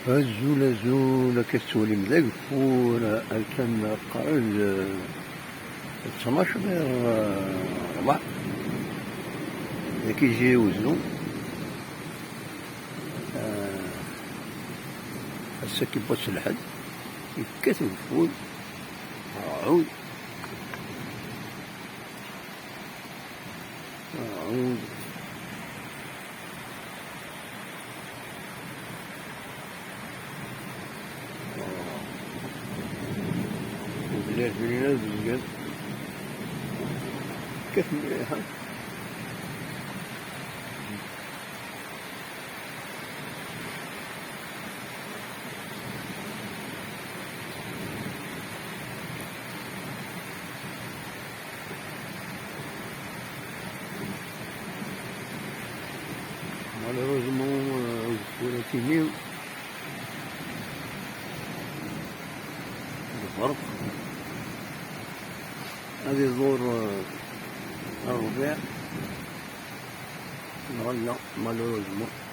زول كتولي مذاك فور كان قرد 12 ربع كيجي وزنو هسا كيبوس الحد يكتب الفول عود وبلاد ملينا بزاف كيف مليحة malheureusement ولا كيميو الفرق هذه زور الربيع نغلى malheureusement